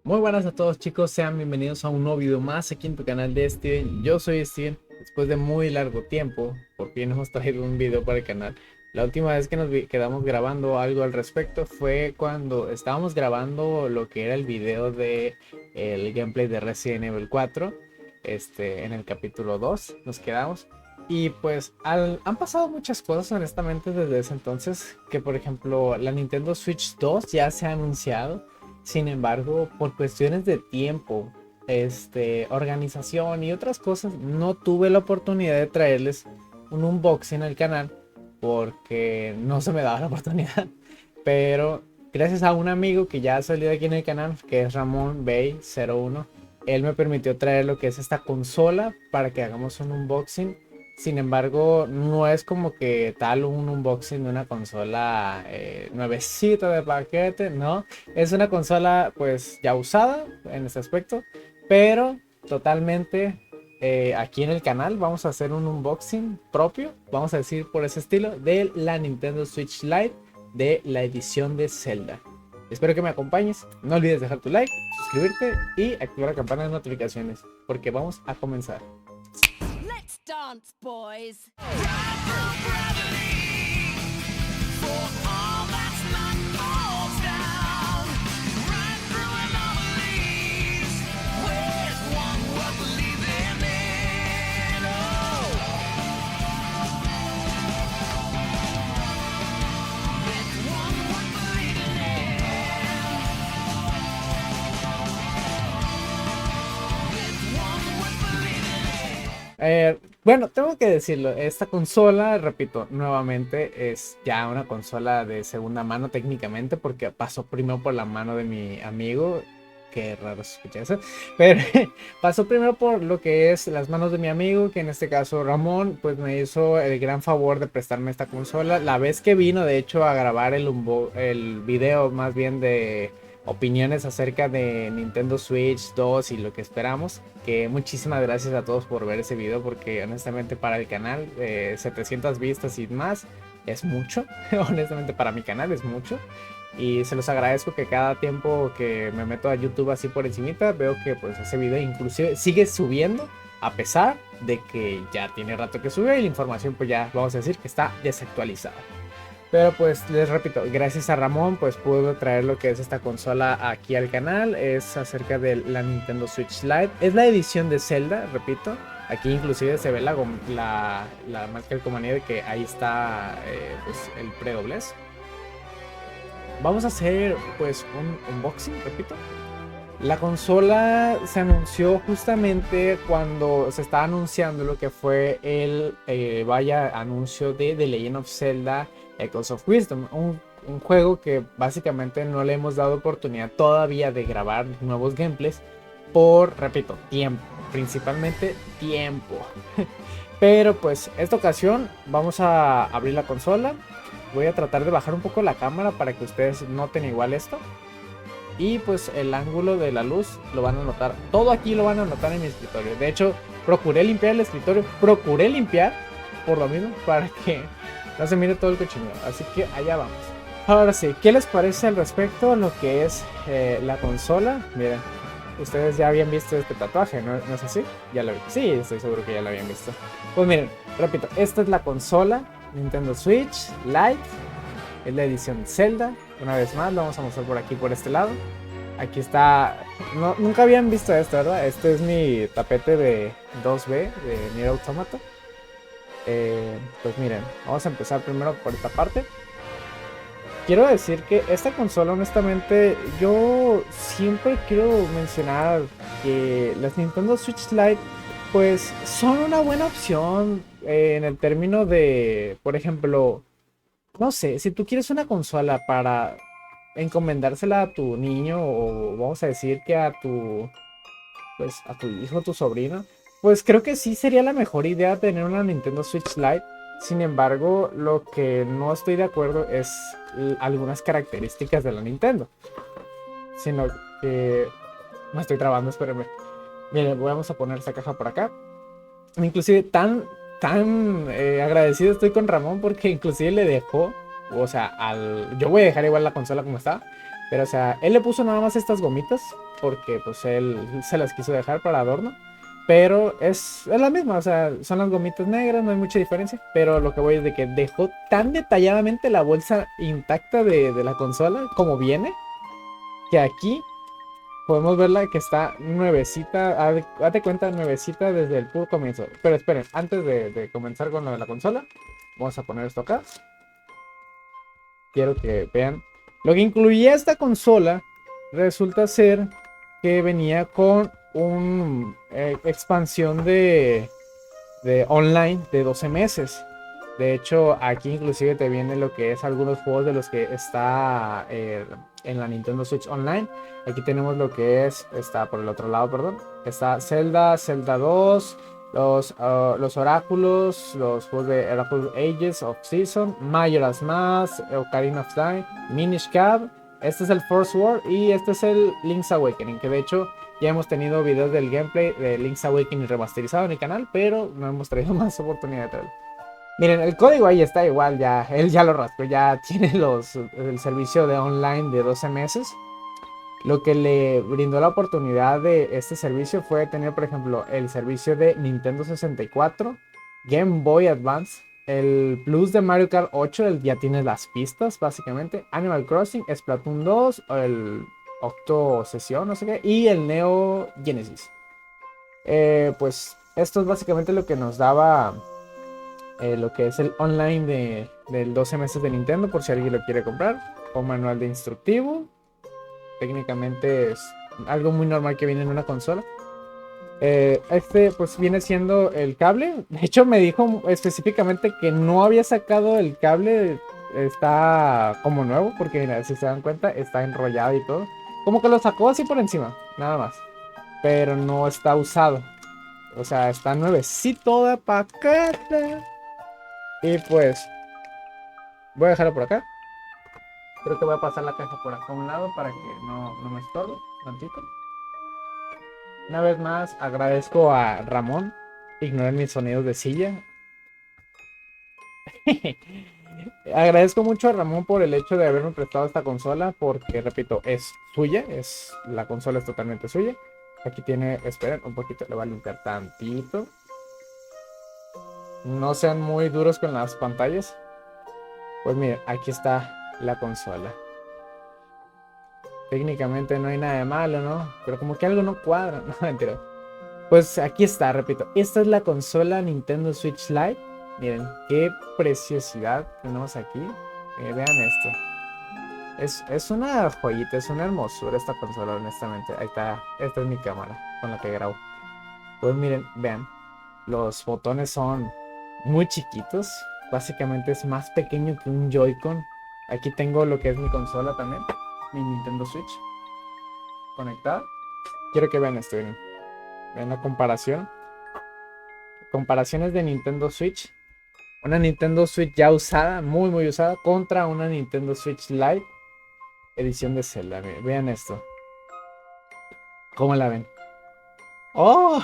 Muy buenas a todos chicos, sean bienvenidos a un nuevo video más aquí en tu canal de Steven. Yo soy Steven, después de muy largo tiempo, por fin hemos traído un video para el canal. La última vez que quedamos grabando algo al respecto fue cuando estábamos grabando lo que era el video de el gameplay de Resident Evil 4. En el capítulo 2 nos quedamos. Y pues han pasado muchas cosas honestamente desde ese entonces, que por ejemplo la Nintendo Switch 2 ya se ha anunciado. Sin embargo, por cuestiones de tiempo, organización y otras cosas, no tuve la oportunidad de traerles un unboxing al canal porque no se me daba la oportunidad. Pero gracias a un amigo que ya ha salido aquí en el canal, que es Ramón Bay 01, él me permitió traer lo que es esta consola para que hagamos un unboxing. Sin embargo, no es como que tal un unboxing de una consola nuevecita de paquete, no. Es una consola pues ya usada en este aspecto, pero totalmente aquí en el canal vamos a hacer un unboxing propio, vamos a decir por ese estilo, de la Nintendo Switch Lite de la edición de Zelda. Espero que me acompañes, no olvides dejar tu like, suscribirte y activar la campana de notificaciones, porque vamos a comenzar. Let's dance, boys. Bueno, tengo que decirlo, esta consola, repito, nuevamente es ya una consola de segunda mano técnicamente porque pasó primero por la mano de mi amigo, qué raro se escucha eso, pero pasó primero por lo que es las manos de mi amigo, que en este caso Ramón, pues me hizo el gran favor de prestarme esta consola, la vez que vino de hecho a grabar el video más bien de opiniones acerca de Nintendo Switch 2 y lo que esperamos. Que muchísimas gracias a todos por ver ese video porque honestamente para el canal 700 vistas y más es mucho. Honestamente para mi canal es mucho. Y se los agradezco que cada tiempo que me meto a YouTube así por encimita veo que pues ese video inclusive sigue subiendo a pesar de que ya tiene rato que subió y la información pues ya vamos a decir que está desactualizada. Pero pues les repito, gracias a Ramón pues pude traer lo que es esta consola aquí al canal. Es acerca de la Nintendo Switch Lite. Es la edición de Zelda, repito. Aquí inclusive se ve la marca del comanía de que ahí está pues el predoblez. Vamos a hacer pues un unboxing, repito. La consola se anunció justamente cuando se estaba anunciando lo que fue el anuncio de The Legend of Zelda Echoes of Wisdom, un juego que básicamente no le hemos dado oportunidad todavía de grabar nuevos gameplays por, repito, tiempo, principalmente tiempo. Pero pues esta ocasión vamos a abrir la consola, voy a tratar de bajar un poco la cámara para que ustedes noten igual esto. Y pues el ángulo de la luz lo van a notar. Todo aquí lo van a notar en mi escritorio. De hecho, procuré limpiar el escritorio. Procuré limpiar por lo mismo para que no se mire todo el cochinero. Así que allá vamos. Ahora sí, ¿qué les parece al respecto a lo que es la consola? Miren, ustedes ya habían visto este tatuaje, ¿no es así? Ya lo vi. Sí, estoy seguro que ya lo habían visto. Pues miren, repito, esta es la consola Nintendo Switch Lite. Es la edición Zelda. Una vez más, lo vamos a mostrar por aquí, por este lado. Aquí está. No, nunca habían visto esto, ¿verdad? Este es mi tapete de 2B de Nier Automata. Pues miren, vamos a empezar primero por esta parte. Quiero decir que esta consola, honestamente, yo siempre quiero mencionar que las Nintendo Switch Lite, pues son una buena opción en el término de, por ejemplo, no sé, si tú quieres una consola para encomendársela a tu niño o vamos a decir que pues a tu hijo, tu sobrino, pues creo que sí sería la mejor idea tener una Nintendo Switch Lite. Sin embargo, lo que no estoy de acuerdo es algunas características de la Nintendo, sino que me estoy trabando, espérenme. Miren, vamos a poner esta caja por acá. Inclusive tan agradecido estoy con Ramón porque inclusive le dejó, o sea, yo voy a dejar igual la consola como está, pero o sea, él le puso nada más estas gomitas porque pues él se las quiso dejar para adorno. Pero es la misma, o sea, son las gomitas negras, no hay mucha diferencia. Pero lo que voy es de que dejó tan detalladamente la bolsa intacta de la consola como viene, que aquí podemos verla que está nuevecita, date cuenta, nuevecita desde el puro comienzo. Pero esperen, antes de comenzar con lo de la consola, vamos a poner esto acá. Quiero que vean lo que incluía esta consola. Resulta ser que venía con un expansión de online de 12 meses. De hecho, aquí inclusive te viene lo que es algunos juegos de los que está en la Nintendo Switch Online. Aquí tenemos lo que está por el otro lado, perdón. Está Zelda, Zelda 2, los Oráculos, los juegos de Oracle Ages of Season, Majora's Mask, Ocarina of Time, Minish Cap. Este es el First World y este es el Link's Awakening, que de hecho ya hemos tenido videos del gameplay de Link's Awakening remasterizado en el canal, pero no hemos traído más oportunidad de traerlo. Miren, el código ahí está igual, ya él ya lo rascó, ya tiene el servicio de online de 12 meses. Lo que le brindó la oportunidad de este servicio fue tener, por ejemplo, el servicio de Nintendo 64, Game Boy Advance, el Plus de Mario Kart 8, ya tiene las pistas, básicamente, Animal Crossing, Splatoon 2, el Octo Sesión, no sé qué, y el Neo Genesis. Pues esto es básicamente lo que nos daba lo que es el online del 12 meses de Nintendo, por si alguien lo quiere comprar, o manual de instructivo. Técnicamente es algo muy normal que viene en una consola. Este pues viene siendo el cable. De hecho me dijo específicamente que no había sacado el cable. Está como nuevo, porque mira, si se dan cuenta está enrollado y todo. Como que lo sacó así por encima, nada más. Pero no está usado. O sea, está nuevecito de paquete. Y pues voy a dejarlo por acá. Creo que voy a pasar la caja por acá a un lado para que no me estorbe tantito. Una vez más agradezco a Ramón. Ignoren mis sonidos de silla. Agradezco mucho a Ramón por el hecho de haberme prestado esta consola, porque repito, es suya, la consola es totalmente suya. Aquí tiene, esperen un poquito, le voy a limpiar tantito. No sean muy duros con las pantallas. Pues miren, aquí está la consola. Técnicamente no hay nada de malo, ¿no? Pero como que algo no cuadra, no, mentira. Pues aquí está, repito. Esta es la consola Nintendo Switch Lite. Miren, qué preciosidad tenemos aquí. Vean esto. Es una joyita, es una hermosura esta consola, honestamente. Ahí está, esta es mi cámara con la que grabo. Pues miren, vean. Los botones son muy chiquitos. Básicamente es más pequeño que un Joy-Con. Aquí tengo lo que es mi consola también. Mi Nintendo Switch conectada. Quiero que vean esto, miren. Vean la comparación. Comparaciones de Nintendo Switch. Una Nintendo Switch ya usada, muy muy usada, contra una Nintendo Switch Lite edición de Zelda. Vean esto. ¿Cómo la ven? ¡Oh!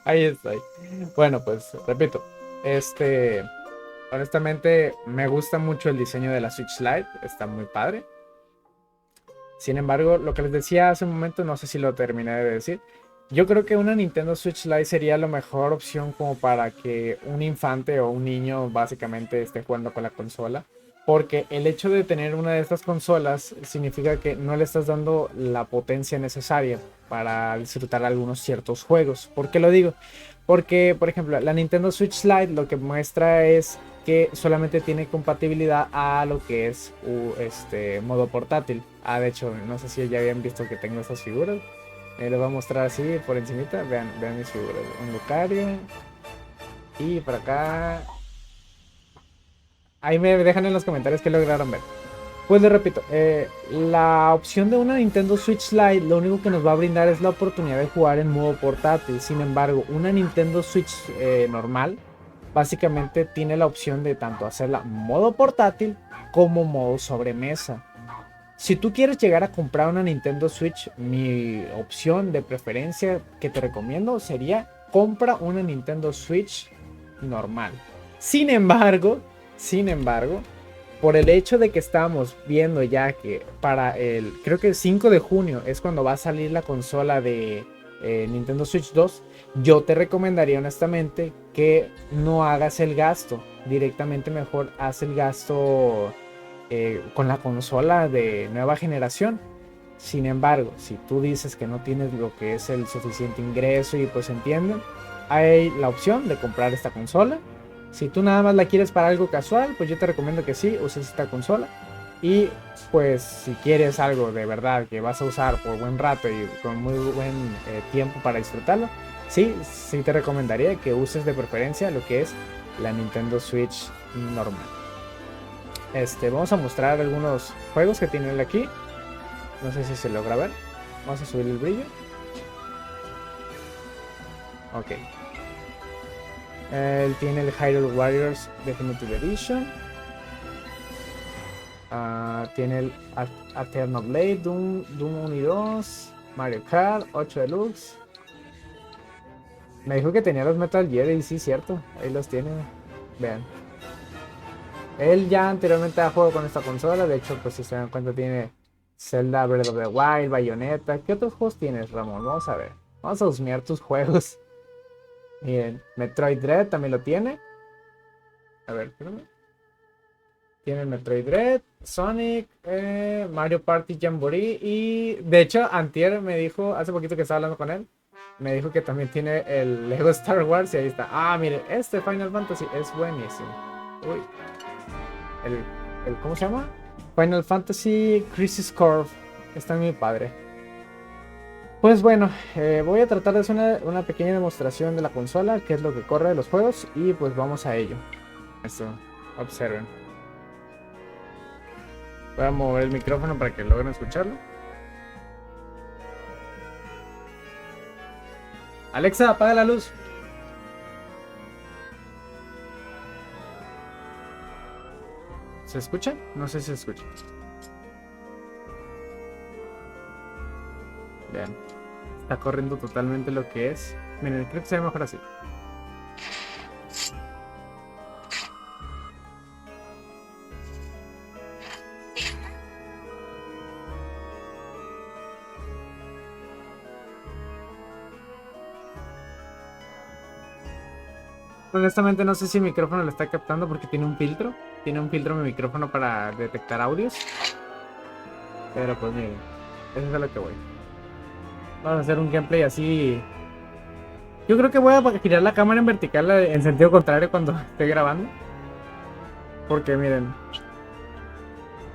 Ahí estoy. Bueno, pues repito. Honestamente me gusta mucho el diseño de la Switch Lite. Está muy padre. Sin embargo, lo que les decía hace un momento, no sé si lo terminé de decir. Yo creo que una Nintendo Switch Lite sería la mejor opción como para que un infante o un niño básicamente esté jugando con la consola. Porque el hecho de tener una de estas consolas significa que no le estás dando la potencia necesaria para disfrutar algunos ciertos juegos. ¿Por qué lo digo? Porque, por ejemplo, la Nintendo Switch Lite lo que muestra es que solamente tiene compatibilidad a lo que es modo portátil. De hecho, no sé si ya habían visto que tengo estas figuras. Les voy a mostrar así por encimita. Vean mis figuras. Un Lucario. Y por acá. Ahí me dejan en los comentarios que lograron ver. Pues les repito, la opción de una Nintendo Switch Lite lo único que nos va a brindar es la oportunidad de jugar en modo portátil. Sin embargo, una Nintendo Switch normal básicamente tiene la opción de tanto hacerla modo portátil como modo sobremesa. Si tú quieres llegar a comprar una Nintendo Switch, mi opción de preferencia que te recomiendo sería compra una Nintendo Switch normal. Sin embargo, por el hecho de que estamos viendo ya que para creo que el 5 de junio es cuando va a salir la consola de Nintendo Switch 2, yo te recomendaría honestamente que no hagas el gasto. Directamente mejor haz el gasto con la consola de nueva generación. Sin embargo, si tú dices que no tienes lo que es el suficiente ingreso y pues entienden, hay la opción de comprar esta consola. Si tú nada más la quieres para algo casual, pues yo te recomiendo que sí, uses esta consola. Y pues si quieres algo de verdad que vas a usar por buen rato y con muy buen tiempo para disfrutarlo, sí te recomendaría que uses de preferencia lo que es la Nintendo Switch normal. Vamos a mostrar algunos juegos que tiene él aquí. No sé si se logra ver. Vamos a subir el brillo. Ok. Él tiene el Hyrule Warriors Definitive Edition. Tiene el Aeternal Blade, Doom 1 y 2, Mario Kart 8 Deluxe. Me dijo que tenía los Metal Gear y sí, cierto. Ahí los tiene. Vean. Él ya anteriormente ha jugado con esta consola. De hecho, pues si se dan cuenta tiene Zelda Breath of the Wild, Bayonetta. ¿Qué otros juegos tienes, Ramón? Vamos a ver. Vamos a husmear tus juegos. Miren, Metroid Dread también lo tiene. A ver, espérame. Tiene Metroid Dread, Sonic, Mario Party Jamboree. Y de hecho, antier me dijo, hace poquito que estaba hablando con él, me dijo que también tiene el Lego Star Wars. Y ahí está. Ah, mire, este Final Fantasy es buenísimo. Uy. ¿Cómo se llama? Final Fantasy Crisis Core. Está muy padre. Pues bueno, voy a tratar de hacer una pequeña demostración de la consola, qué es lo que corre de los juegos, y pues vamos a ello. Esto, observen. Voy a mover el micrófono para que logren escucharlo. Alexa, apaga la luz. ¿Se escucha? No sé si se escucha. Vean. Está corriendo totalmente lo que es. Miren, creo que se ve mejor así. Honestamente no sé si el micrófono lo está captando porque tiene un filtro. Tiene un filtro mi micrófono para detectar audios. Pero pues miren, eso es a lo que voy. Vamos a hacer un gameplay así. Yo creo que voy a girar la cámara en vertical en sentido contrario cuando esté grabando. Porque miren,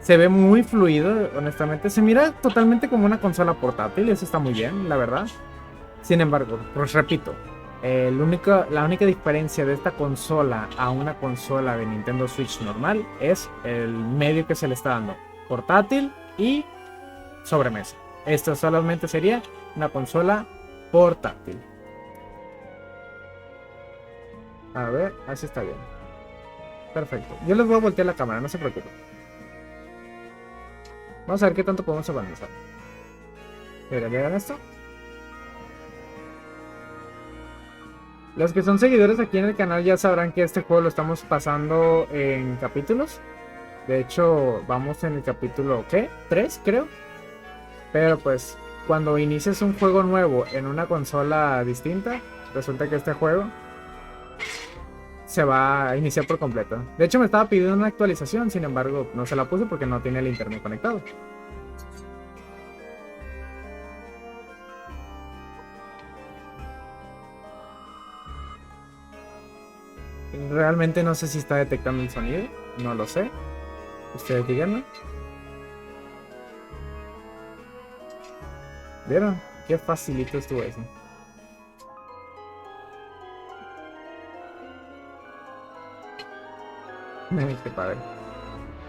se ve muy fluido, honestamente. Se mira totalmente como una consola portátil y eso está muy bien, la verdad. Sin embargo, pues repito, la única diferencia de esta consola a una consola de Nintendo Switch normal es el medio que se le está dando. Portátil y sobremesa. Esto solamente sería una consola portátil. A ver, así está bien. Perfecto. Yo les voy a voltear la cámara, no se preocupen. Vamos a ver qué tanto podemos avanzar. ¿Vean esto? Los que son seguidores aquí en el canal ya sabrán que este juego lo estamos pasando en capítulos. De hecho, vamos en el capítulo, ¿qué? 3, creo. Pero pues, cuando inicias un juego nuevo en una consola distinta, resulta que este juego se va a iniciar por completo. De hecho, me estaba pidiendo una actualización, sin embargo, no se la puse porque no tiene el internet conectado. Realmente no sé si está detectando el sonido, no lo sé. Ustedes díganme. ¿Vieron? Qué facilito estuvo eso. Qué padre.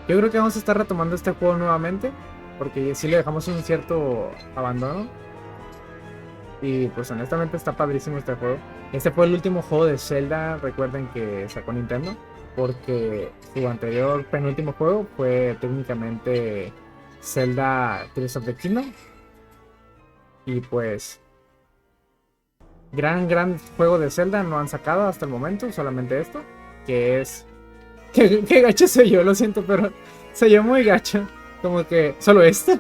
Yo creo que vamos a estar retomando este juego nuevamente, porque sí le dejamos un cierto abandono. Y pues honestamente está padrísimo este juego. Este fue el último juego de Zelda, recuerden, que sacó Nintendo, porque su anterior penúltimo juego fue técnicamente Zelda Tears of the Kingdom. Y pues gran juego de Zelda no han sacado hasta el momento, solamente esto, que es Qué gacho soy yo, lo siento, pero soy yo muy gacho. Como que solo este.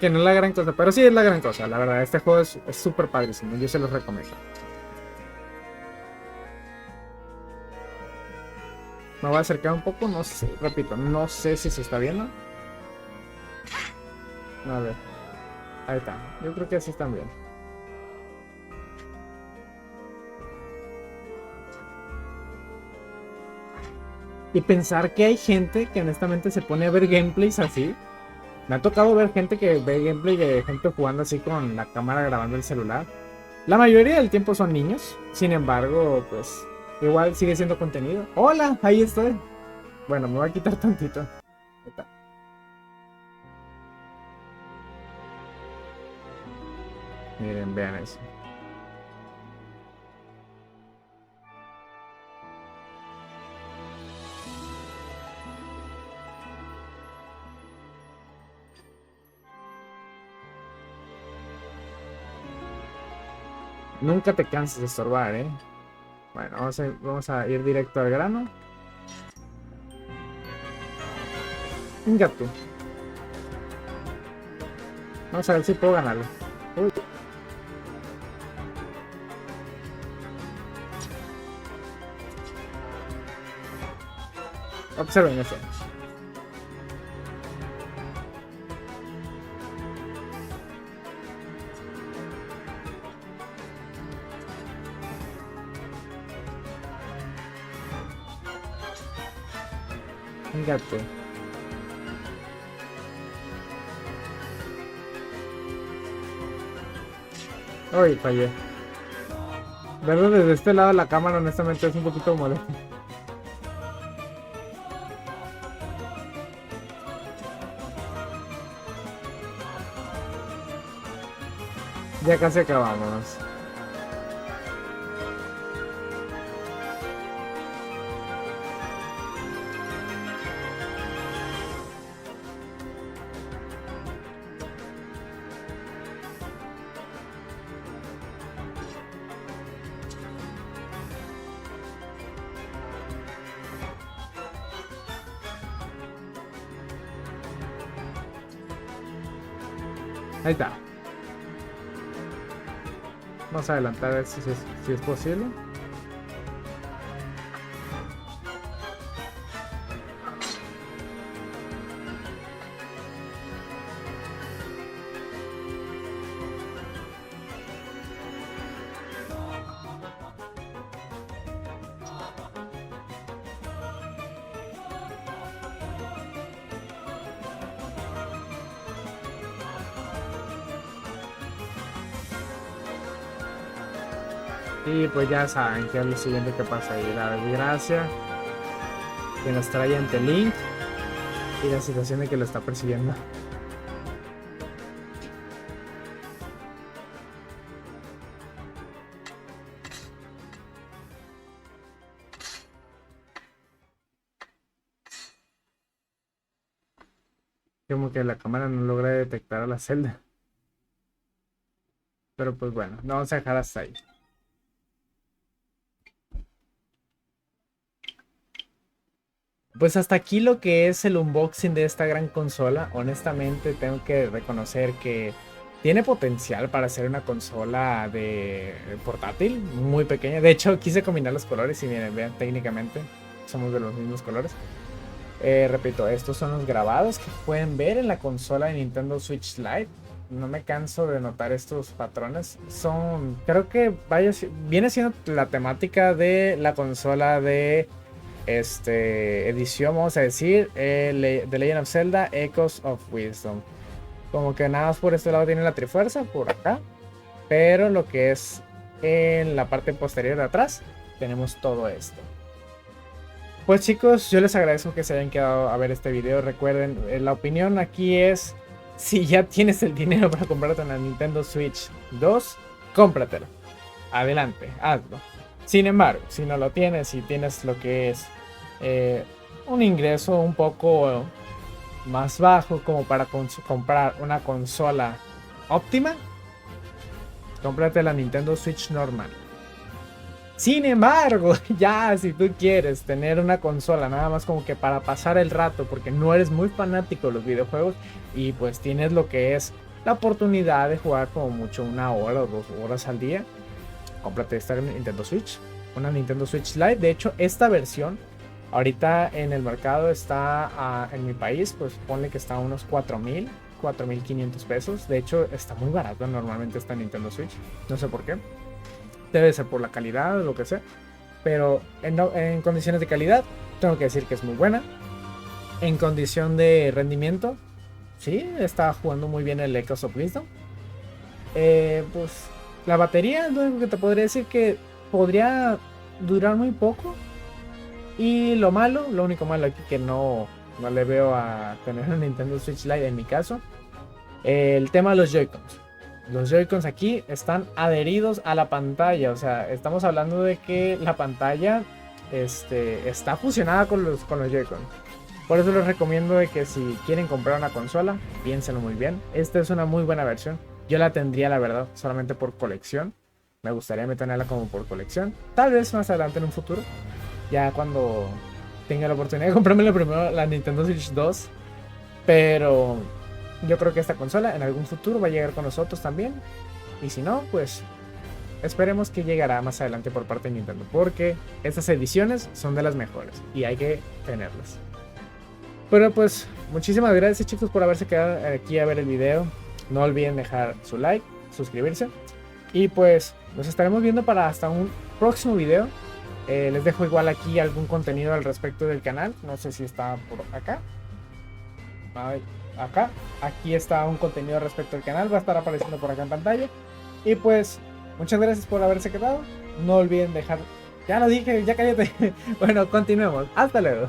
Que no es la gran cosa, pero sí es la gran cosa. La verdad, este juego es súper padrísimo. Yo se los recomiendo. Me voy a acercar un poco, no sé, repito, no sé si se está viendo. A ver, ahí está. Yo creo que así están bien. Y pensar que hay gente que honestamente se pone a ver gameplays así. Me ha tocado ver gente que ve gameplay de gente jugando así con la cámara grabando el celular. La mayoría del tiempo son niños. Sin embargo, pues igual sigue siendo contenido. Hola, ahí estoy. Bueno, me voy a quitar tantito. Ahí está. Miren, vean eso. Nunca te canses de estorbar, ¿eh? Bueno, vamos a ir directo al grano. Un gato. Vamos a ver si puedo ganarlo. Uy. Observen eso. Un gato. Uy, fallé. Verlo desde este lado de la cámara honestamente es un poquito molesto. Ya casi acabamos. Ahí está. Vamos a adelantar a ver si es posible. Y pues ya saben que es lo siguiente que pasa ahí. La desgracia que nos trae ante Link y la situación de que lo está persiguiendo. Como que la cámara no logra detectar a la celda. Pero pues bueno, no vamos a dejar hasta ahí. Pues hasta aquí lo que es el unboxing de esta gran consola. Honestamente tengo que reconocer que tiene potencial para ser una consola de portátil muy pequeña. De hecho quise combinar los colores y miren, vean técnicamente somos de los mismos colores. Repito, estos son los grabados que pueden ver en la consola de Nintendo Switch Lite. No me canso de notar estos patrones. Creo que viene siendo la temática de la consola de edición, vamos a decir, The Legend of Zelda Echoes of Wisdom. Como que nada más por este lado tiene la Trifuerza, por acá. Pero lo que es en la parte posterior de atrás, tenemos todo esto. Pues chicos, yo les agradezco que se hayan quedado a ver este video. Recuerden, la opinión aquí es: si ya tienes el dinero para comprarte una Nintendo Switch 2, cómpratelo. Adelante, hazlo. Sin embargo, si no lo tienes, si tienes lo que es un ingreso un poco más bajo como para comprar una consola óptima, cómprate la Nintendo Switch normal. Sin embargo, ya si tú quieres tener una consola nada más como que para pasar el rato, porque no eres muy fanático de los videojuegos y pues tienes lo que es la oportunidad de jugar como mucho 1 hora o 2 horas al día, cómprate esta Nintendo Switch, una Nintendo Switch Lite. De hecho, esta versión ahorita en el mercado está en mi país, pues ponle que está a unos 4,500 pesos. De hecho, está muy barato normalmente esta Nintendo Switch, no sé por qué. Debe ser por la calidad o lo que sea. Pero en condiciones de calidad, tengo que decir que es muy buena. En condición de rendimiento, sí, está jugando muy bien el Echoes of Wisdom. Pues la batería es lo único que te podría decir que podría durar muy poco. Y lo único malo aquí que no le veo a tener una Nintendo Switch Lite en mi caso, el tema de los Joy-Cons. Los Joy-Cons aquí están adheridos a la pantalla. O sea, estamos hablando de que la pantalla está fusionada con los Joy-Cons. Por eso les recomiendo de que si quieren comprar una consola, piénsenlo muy bien. Esta es una muy buena versión. Yo la tendría, la verdad, solamente por colección. Me gustaría meterla como por colección. Tal vez más adelante en un futuro. Ya cuando tenga la oportunidad de comprarme primero la Nintendo Switch 2. Pero yo creo que esta consola en algún futuro va a llegar con nosotros también. Y si no, pues esperemos que llegará más adelante por parte de Nintendo. Porque estas ediciones son de las mejores y hay que tenerlas. Pero pues muchísimas gracias, chicos, por haberse quedado aquí a ver el video. No olviden dejar su like, suscribirse. Y pues nos estaremos viendo para hasta un próximo video. Les dejo igual aquí algún contenido al respecto del canal. No sé si está por acá. Acá. Aquí está un contenido respecto al canal. Va a estar apareciendo por acá en pantalla. Y pues muchas gracias por haberse quedado. No olviden dejar... Ya lo dije, ya cállate. Bueno, continuemos. Hasta luego.